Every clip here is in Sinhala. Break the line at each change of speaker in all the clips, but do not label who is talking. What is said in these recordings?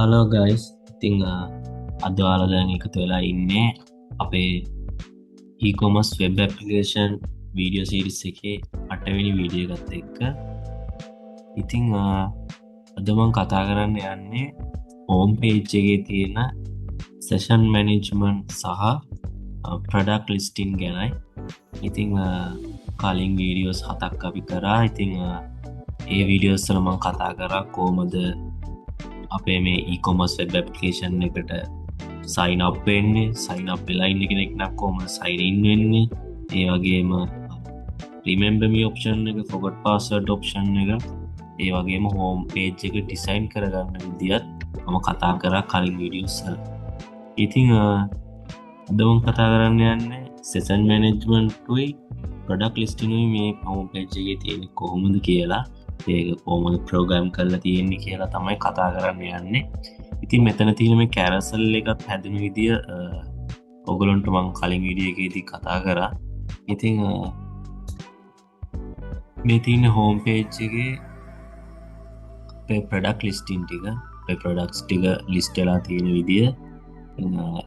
හලෝ ගයිස් ඉතිං අද ඔයාලා දැන් එකතු වෙලා ඉන්නේ අපේ e-commerce web application video series එකේ 8 වෙනි වීඩියෝ එකත් එක්ක. ඉතිං අද මම කතා කරන්න යන්නේ home page එකේ තියෙන session management සහ product listing ගැනයි. ඉතිං කලින් වීඩියෝස් 7ක් අපි කරා. ඉතිං ඒ වීඩියෝස් වල මම කතා කරා කොහොමද අපේ මේ e-commerce web application එකට sign up වෙන්නේ, sign up වෙලා ඉන්න කෙනෙක් නම් කොහොමද sign in වෙන්නේ, ඒ වගේම remember me option එක, forgot password option එක, ඒ වගේම home page එක design කරගන්න විදියත් මම කතා කරා කලින් වීඩියෝස් වල. ඉතින් අද මම කතා කරන්න යන්නේ session management උයි product listing උයි මේ home page එකේ තියෙන කොහොමද කියලා, ඒක කොහොමද ප්‍රෝග්‍රෑම් කරලා තියෙන්නේ කියලා තමයි කතා කරන්න යන්නේ. ඉතින් මෙතන තියෙන මේ carousel එකත් හැදෙන විදිය ඔයගොල්ලන්ට මම කලින් වීඩියෝ එකේදී කතා කරා. ඉතින් මේ තියෙන home page එකේ අපේ product listing ටික, අපේ products ටික list වෙලා තියෙන විදිය,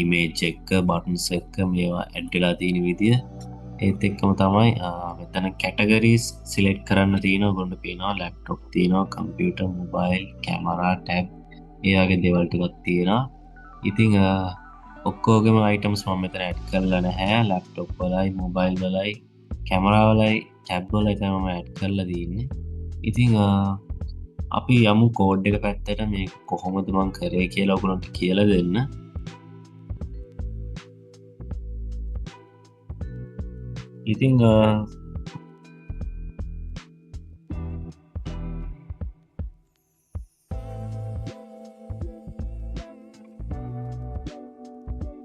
image එක, buttons එක මේවා add වෙලා තියෙන විදිය, ඒත් එක්කම තමයි මෙතන categories select කරන්න තියෙනවා. ඔයගොල්ලන්ට පේනවා laptop තියෙනවා, computer, mobile, camera, tab, ඒ වගේ දේවල් ටිකක් තියෙනවා. ඉතින් ඔක්කොගේම items මම මෙතන add කරලා නැහැ. laptop වලයි, mobile වලයි, camera වලයි, tab වලයි තමයි මම add කරලා තියෙන්නේ. ඉතින් අපි යමු code එක පැත්තට. මේක කොහොමද මම කරේ කියලා ඔයගොල්ලන්ට කියලා දෙන්න. ඉතින්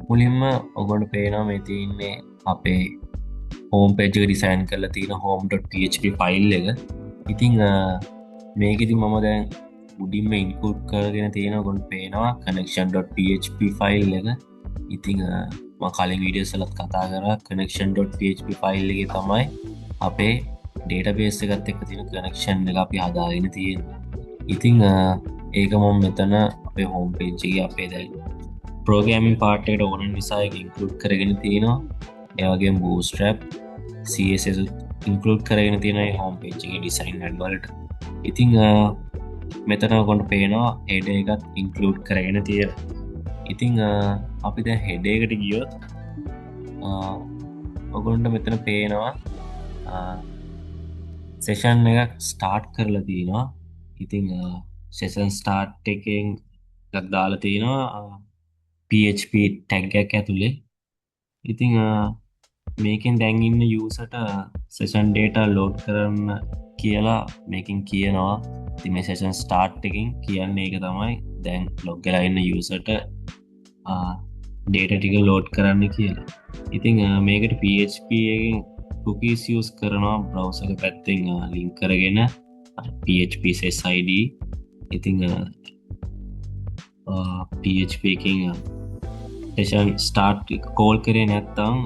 මුලින්ම ඔගොල්ලන්ට පේනවා මේ තියෙන්නේ අපේ home page එක design කරලා තියෙන home.php file එක. ඉතින් මේකෙදි මම දැන් උඩින්ම include කරගෙන තියෙන ඔගොල්ලන්ට පේනවා connection.php file එක. ඉතින් මම කලින් වීඩියෝස් වලත් කතා කරා connection.php file එකේ තමයි අපේ database එකත් එක්ක තියෙන connection එක අපි හදාගෙන තියෙන්නේ. ඉතින් ඒක මම මෙතන අපේ home page එකේ අපේ දැන් programming part එකට ඕන නිසා ඒක include කරගෙන තියෙනවා. ඒ වගේම bootstrap, css include කරගෙන තියෙනවා මේ home page එකේ design වලට. ඉතින් මෙතන ඔයගොල්ලන්ට පේනවා header එකත් include කරගෙන තියෙනවා. ඉතින් අපි දැන් header එකට ගියොත් ඔයගොල්ලන්ට මෙතන පේනවා session එකක් start කරලා තියෙනවා. ඉතින් session start එකෙන් එකක් දාලා තියෙනවා PHP tag එකක් ඇතුලේ. ඉතින් මේකෙන් දැන් ඉන්න userට session data load කරන්න කියලා මේකෙන් කියනවා. ඉතින් මේ session start එකෙන් කියන්නේ ඒක තමයි දැන් log වෙලා ඉන්න userට data ටික load කරන්න කියලා. ඉතින් මේකට PHP එකෙන් cookies use කරනවා browser එක පැත්තෙන් link කරගෙන PHP SSID. ඉතින් PHP එකෙන් session start call කරේ නැත්නම්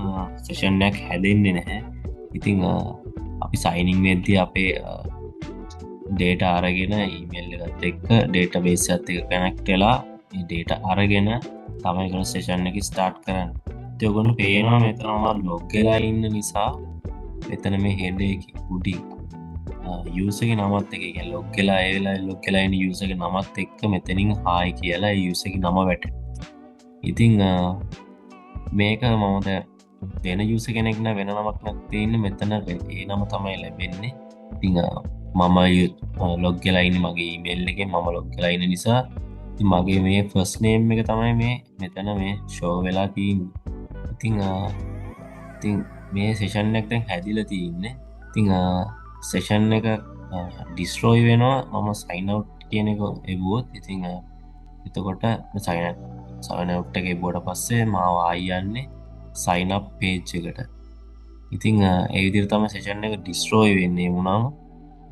session එකක් හැදෙන්නේ නැහැ. ඉතින් අපි sign in වෙද්දී අපේ data අරගෙන email එකත් එක්ක database එකත් එක්ක connect වෙලා මේ data අරගෙන තමයි කරන session එක start කරන්නේ. ඉතින් ඔයගොල්ලෝ පේනවා මෙතන මම log වෙලා ඉන්න නිසා මෙතන මේ header එකේ උඩින් user ගේ නමත් එක්ක කියන්නේ log වෙලා ඒ වෙලාවේ log වෙලා ඉන්න user ගේ නමත් එක්ක මෙතනින් hi කියලා ඒ user ගේ නම වැටෙනවා. ඉතින් මේක මම වෙන user කෙනෙක් නම් වෙන නමක් නැත් තියෙන්නේ මෙතන ඒ නම තමයි ලැබෙන්නේ. ඉතින් මම log වෙලා ඉන්නේ මගේ email එකෙන් මම log වෙලා ඉන්න නිසා ඉතින් මගේ මේ first name එක තමයි මේ මෙතන මේ show වෙලා තියෙන්නේ. ඉතින් මේ session එක දැන් හැදිලා තියෙන්නේ. ඉතින් session එක destroy වෙනවා මම sign out කියන එක එවුවොත්. ඉතින් එතකොට sign out එක එවුවට පස්සේ මාව ආයි යන්නේ sign up page එකට. ඉතින් ඒ විදිහට තමයි session එක destroy වෙන්නේ වුණාම.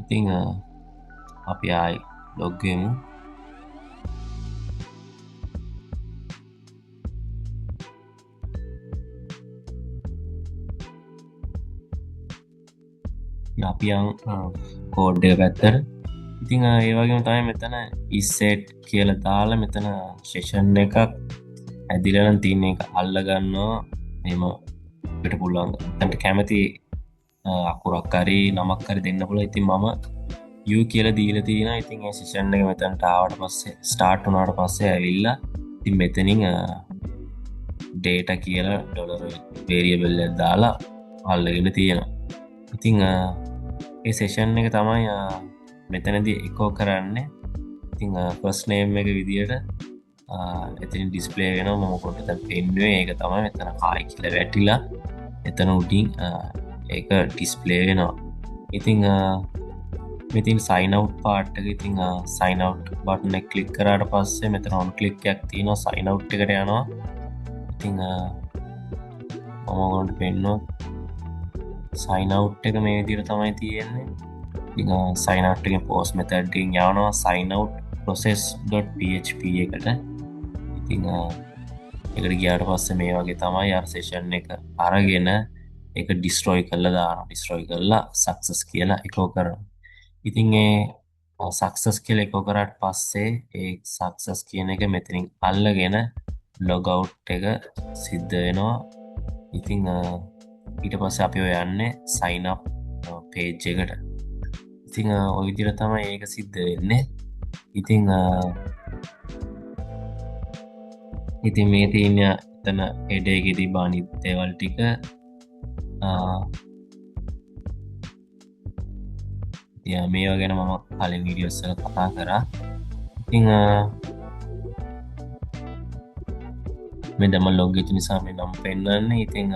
ඉතින් අපි ආයි log වෙමු. අපි යන් කෝඩ් එක පැත්තට. ඉතිං ඒවගේම තමයි මෙතන ඉස්සෙට් කියල දාලා මෙතන ශේෂන් එකක් ඇදිලන තියන්නේ එක අල්ලගන්නවා මෙම පිට පුළුවන් තැට කැමති අකුරක්කරි නමක්කරි දෙන්න පුළ ඉතින් මම යු කියල දීල තියෙන ඉතින් ඒ ශිෂන් එක මෙතැන්ට ආවට පස්සේ ස්ටාර්ට් වනාට පස්සේ ඇවිල්ලා ඉතින් මෙතනින් ඩේට කියලා ඩොලර් වේරියබෙල්ල දාලා අල්ලගෙන තියෙනවා ඉතිං ඒ සේෂන් එක තමයි මෙතනද එකෝ කරන්න ඉතිං පස්නේම් එක විදියට එතින් ඩිස්පලේ වෙන මොකොට ත පෙන්ුවේ ඒක තමයි මෙතන කායි කියල වැටිලා එතන උඩින් ඒක ඩිස්පලේ වෙනවා ඉතිං මෙතින් සයිනව් පාට්ක ඉතිං සයිනව් බටන කලික් කරට පස්සේ මෙතන ඔන් කලික්යක් තියන සයිනව් එකට යනවා ඉතිං මමගොන්ට පෙන්නවා සයිනව් එක මේ විදිර තමයි තියෙන්නේ සයිනට්ගෙන් පෝස් මෙතැඩින් යවනවා සයිනව් process.php එකට ඉතිං එකට ගියාට පස්ස මේ වගේ තමයි අර්සේෂන් එක අරගෙන එක ඩිස්ට්‍රෝයි කල්ල දාන ඩිස්ට්‍රෝයි කරලා සක්සස් කියලා එකෝ කරන ඉතින් ඒ සක්සස් කියල එකෝ කරට පස්සේ ඒ සක්සස් කියන එක මෙතනින් අල්ලගෙන ලොගව් එක සිද්ධ වෙනවා ඉතිං ඊට පස්ස අපි ඔය යන්නේ සයිනප් පේජ් එකට ඉතිං ඔය විදිර තමයි ඒක සිද්ධ වෙන්නේ ඉතිං ඉතින් මේ තියන්න එතන හෙඩේගෙදී බානි දේවල් ටික මේවා ගැන මම කලින් වීඩියෝස්සල කතා කරා ඉතිං මේ දම ලොග්ගච නිසා මේ නම් පෙන්න්න ඉතිං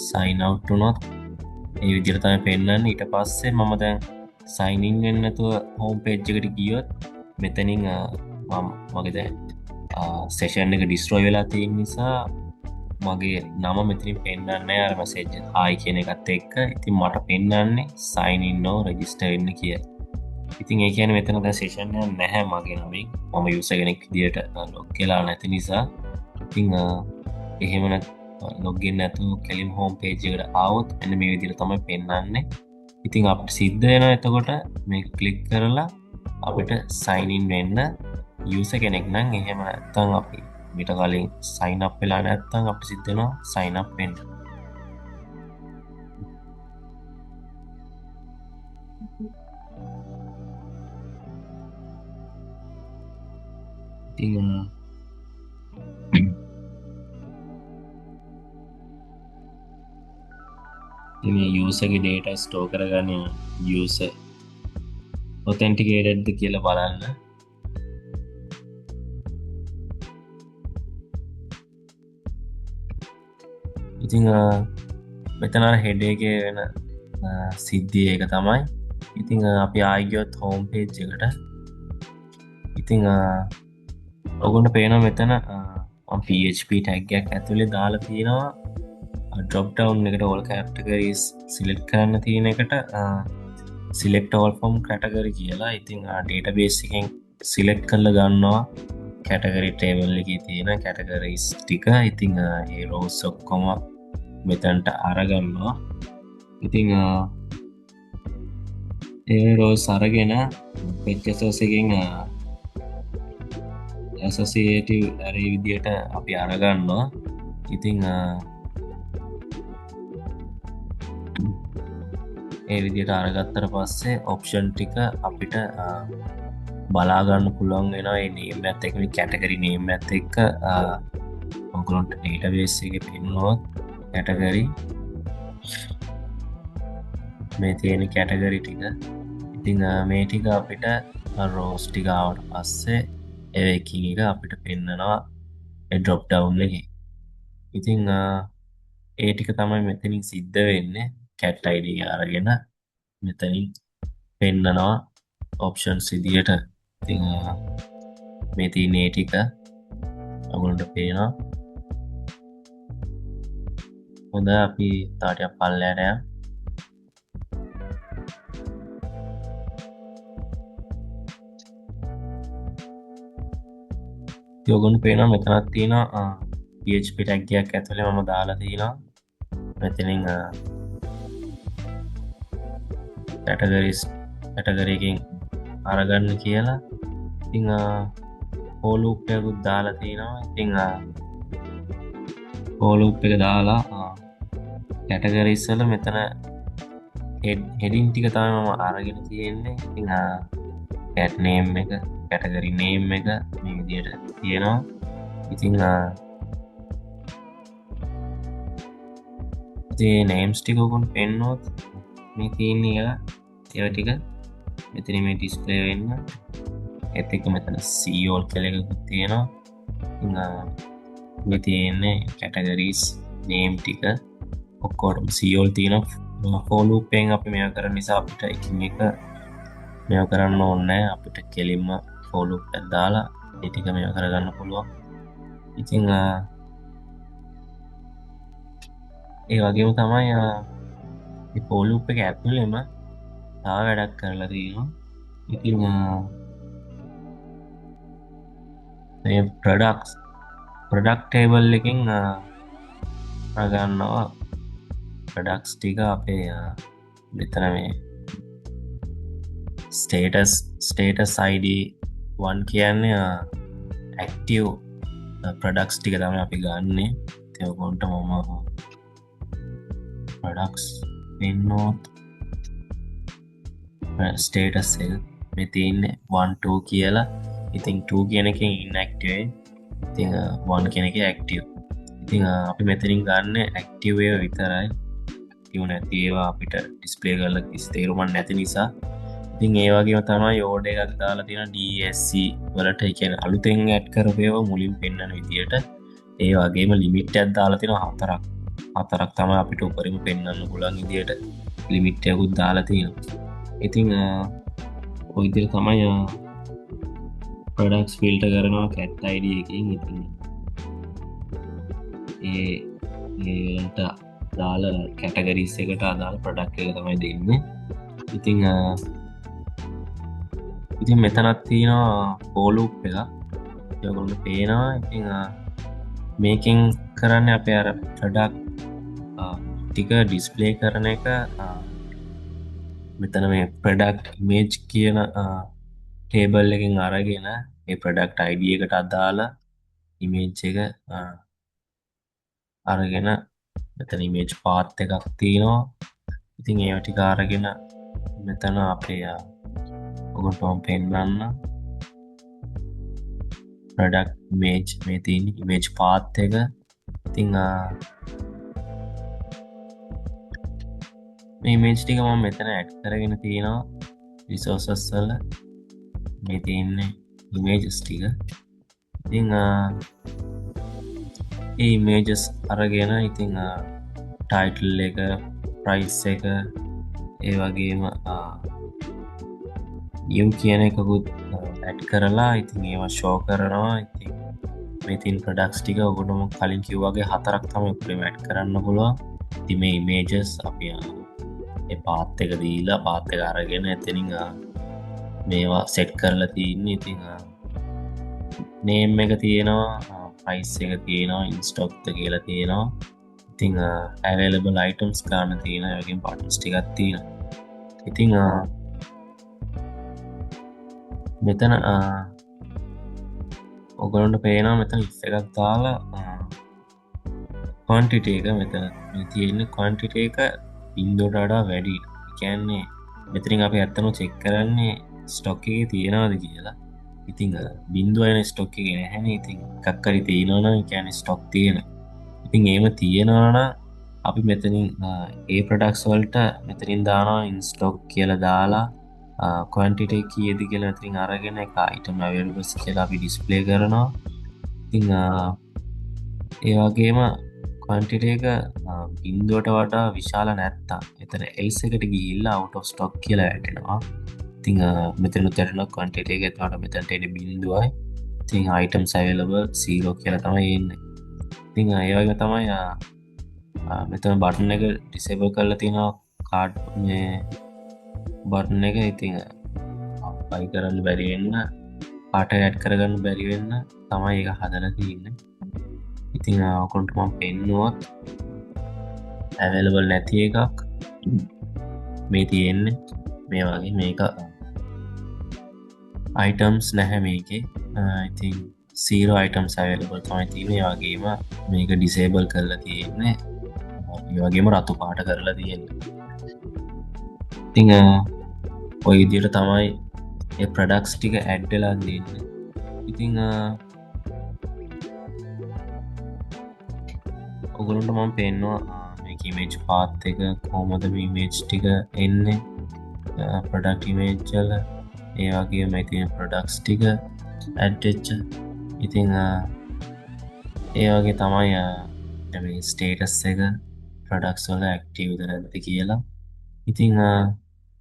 සයිනව්ටුනොත් ඒ විදිරතම පෙන්න්න ඊට පස්සේ මම දැන් සයිනින් වෙන්නතුව හෝම් පේජ්ජකට ගියොත් මෙතනින් මගේද සේෂන් එක ඩිස්ට්‍රෝයි වෙලා තියෙන් නිසා මගේ නම මෙතිරින් පෙන්න්න අරම සේජ ආයි කියන එකත් එක්ක ඉතින් මට පෙන්න්නන්නේ සයිනින්නෝ රජිස්ට වෙන්න කිය ඉතින් ඒ කියන මෙතන ද සේෂන්ය නැහැ මගේ නමින් මම යුසගෙනෙක් දිට ලොක් කියලා නැති නිසා ඉතිං එහෙමන ලොගගෙන් ඇතු කෙලිම් හෝම් පේජකට අවුත් එන්න මේ විදිර තමයි පෙන්න්නන්නේ ඉතිං අප සිද්ධ වෙන එතකොට මේ කලික් කරලා අපිට සයිනින් වෙන්න යුස කෙනෙක් නම් එහෙම ඇත්තන් අපි මිට කලින් සයිනප් වෙලා නැත්තන් අපි සිද්ධනවා සයිනප් වෙන්න මේ යසගේ ඩේට ස්ටෝ කරගන්න යස ඔතැන්ටිකේටඩ්ද කියල බලන්න ඉතිං මෙතන හෙඩේක වෙන සිද්ධිය එක තමයි ඉතිං අපි ආයගයොත් හෝම් පේජ් එකට ඉතිං ඔගුන්ට පේන මෙතන PHP ටැක්ගයක් ඇතුළේ දාලා තියෙනවා ඩොප්ටවුන් එකට ඔල් කැප්ටකරීස් සිලෙට් කරන්න තියෙන එකට සිලෙක්ට ඔල් ෆොම් කැටගරි කියලා ඉතිං ඩේට බේසිකෙන් සිලෙක්් කරල ගන්නවා කැටගරි ටේබල් එක තියෙන කැටගරීස් ටික ඉතිං ඒ රෝස් ඔක්කොම මෙතැන්ට අරගන්නවා ඉතිං ඒ රෝස් අරගෙන පෙච්චසෝසකින් ඇසසිට ඇරේ විදියට අපි අරගන්නවා ඉතිං ඒ විදියට අරගත්තර පස්සේ ඔප්ෂන් ටික අපිට බලාගන්න පුළුවන් වෙන නේම ඇත්තක කැටකරි නේම ඇත්ත එක්ක ඔකුලොන්ට ඩේට බේස්සක පෙන්නුවත් කැටගරි මේ තියෙන කැටගරි ටික ඉතිං මේ ටික අපිට රෝස් ටිකාවට පස්සේ එවකින් එක අපිට පෙන්න්නනවා ඩොප් ඩවුන් එක ඉතිං ඒ ටික තමයි මෙතනින් සිද්ධ වෙන්න කැට් අයිඩ අරගෙන මෙතනින් පෙන්නනවා ඔප්ෂන් සිදියට ති මෙති නේටික අගුලට පේනවා හොඳ අපි තාටයක් පල්ලෑරය යෝගුන් පේනවා මෙතනත් තියෙන PHP ටැක්ගයක් ඇතුළේ මම දාලා තියෙනවා මෙතනින් කැටගරිස් කැටගරකින් අරගන්න කියලා ඉතිං පෝලුප්යකුත් දාලා තියෙනවා ඉතිං පෝලුප් එක දාලා කැටගරිස්සල මෙතන හෙඩින් ටික තමයි මම අරගෙන තියෙන්නේ ඉතිං කැට් නේම් එක කැටගරි නේම් එක මේ විදියට තියෙනවා ඉතිං නේම්ස් ටිකකුන් පෙන්නොත් මේ තියන්නේ කියලා ඒව ටික මෙතන මේ ඩිස්ප්ලේ වෙන්න ඒත් එක මෙතන සීෝල් කළ එකකුත් තියෙනවා මේ තියෙන්නේ කැටගරීස් නේම් ටික ඔක්කෝටම සීෝල් තියෙන ෆෝලූපෙන් අපි මෙය කරන නිසා අපිට එකින් එක මෙය කරන්න ඕන්නෑ අපිට කෙලින්ම ෆෝලුප් දාලා ඒටික මෙය කරගන්න පුළුවන් ඉතිං ඒ වගේම තමයි පෝලුප් එක ඇතුළෙම තා වැඩක් කරලා තියෙනවා ඉතිං ප්‍රඩක්් ටේබල් එකින් ප්‍රගන්නවා ප්‍රඩක්ස් ටික අපේ මෙතන මේ ස්ටේටස් ID1 කියන්නේ ඇක්ටව් ප්‍රඩක්ස් ටික තම අපි ගන්නේ තයකොන්ට මොම ප්‍රඩක්ස් පෙන්නෝත් ස්ටේටස් මෙතින්න 1 කියලා ඉතින් 2 කියනකින් ඉන්නක්ටවේ ඉති 1 කෙනෙක ඇක්ටව් ඉතිං අපි මෙතරින් ගන්න ඇක්ටවේ විතරයි ව නැති ඒවා අපිට ඩිස්පලේ කරල ස්තේරුමන් නැති නිසා ඉතින් ඒවාගේම තමයි යෝඩ එකක් දාලා තියෙන DSC වලට එකන අලුතෙන් ඇට් කරපයව මුලින් පෙන්න්නන විදියට ඒ වගේම ලිමිට් ඇත් දාලා තියෙන හතරක් තම අපිට උපරිම පෙන්න්න පුලන් ඉදියට ලිමිට්යකුත් දාලා තියෙන ඉතිං ඔයිදිර තමයි ප්‍රඩක්ස් ෆිල්ට කරනවා කැට් අයිඩ එකින් ඉතින් ඒට දාල කැටගරිස් එකට අදාළ ප්‍රඩක්් එක තමයි දෙන්න ඉතිං ඉතින් මෙතනත් තියෙනවා පෝලුප් එක යගොන්න පේනවා ඉතිං මේකින් කරන්න අප අර ප්‍රඩක් ටික ඩිස්පලේ කරන එක මෙතන මේ ප්‍රඩක්් මේජ් කියන ටේබල් එකින් අරගෙන ඒ ප්‍රඩක්් අයිඩිය එකට අදාලා ඉමේජ් එක අරගෙන මෙතන මේජ් පාත් එකක් තියෙනවා ඉතින් ඒවටි කාරගෙන මෙතන අපේ ඔගටෝම් පෙන්න්න ප්‍රඩක්් මේජ් මේ තින් ඉමේජ් පාත් එක ඉතිං මේ මේජ්ටික ම මෙතන ඇට් කරගෙන තියෙනවා රිසෝසස්සල මේ තියන්නේ ඉමේජස් ටික ඉතිං ඒ මේජස් අරගෙන ඉතිං ටයිටල් එක ප්‍රයිස් එක ඒ වගේම නියම් කියන එකකුත් ඇට් කරලා ඉතින් ඒවා ෂෝ කරනවා ඉතින් මෙතින් ප්‍රඩක්ස් ටික ඔගුටම කලින් කිව්වාගේ හතරක් තම ප්‍රමට් කරන්න පුළුවන් ති මේ ඉමේජස් අපි පාත් එක දීලා පාත් එක අරගෙන ඇතනින් මේවා සෙට් කරලා තියන්න ඉතිං නේම් එක තියෙනවා පයිස් එක තියෙනවා ඉන්ස්ටොක්ත කියලා තියෙනවා ඉතිං ඇවලබල් අයිටම්ස් කාන්න තියෙන යකින් පටස් ටිකත් තියෙන ඉතිං මෙතන ඔගලන්ට පේනා මෙතන එකක් දාලා කොන්ටිට එක මෙතන තියෙන්නේ කොන්ටිට එක ඉන්දෝටඩා වැඩි කියන්නේ මෙතරින් අප ඇත්තනු චෙක් කරන්නේ ස්ටොක් එක තියෙනවාද කියලා ඉතිං බින්දුව අයන ස්ටොක් එක නැහැන ඉතින් කක්කරි තියෙනවන කියන ස්ටොක් තියෙන ඉතින් ඒම තියෙනවාන අපි මෙතනින් ඒ ප්‍රඩක්ස් වල්ට මෙතරින් දානවා ඉන්ස්ටොක් කියල දාලා කොන්ටිට කියදි කියල ඇතිරින් අරගෙන එක අයිටම වැල්බස් කියලා අපි ඩිස්පලේ කරනවා ඉතිං ඒවාගේම කොන්ටිට එක බින්දුවට වඩා විශාල නැත්තා එතන එල්ස එකට ගිල්ල අවුට ස්ටොක් කියලා ඇටෙනවා ඉතිං මෙතනු තැරන කොන්ටිට එක එතවට මෙතැන්ටට බින්දුවයි තිං අයිටම් සැවලබ සීරෝ කියල තමයි එන්න ඉතිං ඒවගේ තමයි මෙතන බටන එක ඩිසේබල් කරලා තියෙනවා කාඩ් බටන එක ඉතිං පයි කරන්න බැරිවෙන්න පාට ඇඩ් කරගන්න බැරිවෙන්න තමයි එක හදල තියන්න ඉතිං කොන්ටම පෙන්නුවත් ඇවලබල් නැති එකක් මේ තියෙන්නේ මේ වගේ මේක අයිටම්ස් නැහැ මේකේ ඉතින් සීරෝ අයිටම්ස් අවලබල් තමයි තිීනේ වගේම මේක ඩිසේබල් කරලා තියෙන්නේ වගේම රතු පාට කරලා තියෙන ඉතිං ඔය ඉදියට තමයි ඒ ප්‍රඩක්ස් ටික ඇඩ්ඩලා දෙන්න ඉතිං ඔගුලන්ට මම පෙන්වා මේමේජ් පාත් එක කෝමද මේමේජ් ටික එන්නේ ප්‍රඩක්් ඉමේජ්ජල ඒ වගේ මැතින ප්‍රඩක්ස් ටික ඇඩ්ච්ච ඉතිං ඒ වගේ තමයි ස්ටේටස් එක ප්‍රඩක්ස් වල ඇක්ටවද නැති කියලා ඉතිං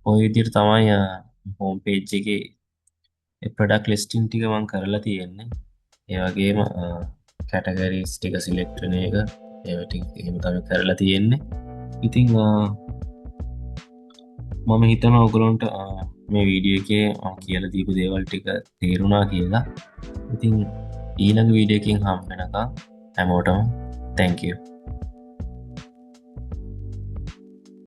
ඔය ඉදිර තමයි හෝම් පේජ් එක ප්‍රඩක් ලෙස්ටින් ටික මං කරලා තියෙන්නේ ඒවගේම කැටගරීස් ටික සිලෙක්ටන එක ඒට එම තම කරලා තියෙන්නේ ඉතිං මම හිතන ඔගුලොන්ට මේ වීඩිය එක කියල දීපු දේවල් ටික තේරුණා කියලා ඉතිං ඊළඟ වීඩියකින් හම්බෙනකා හැමෝටම තැංකෝ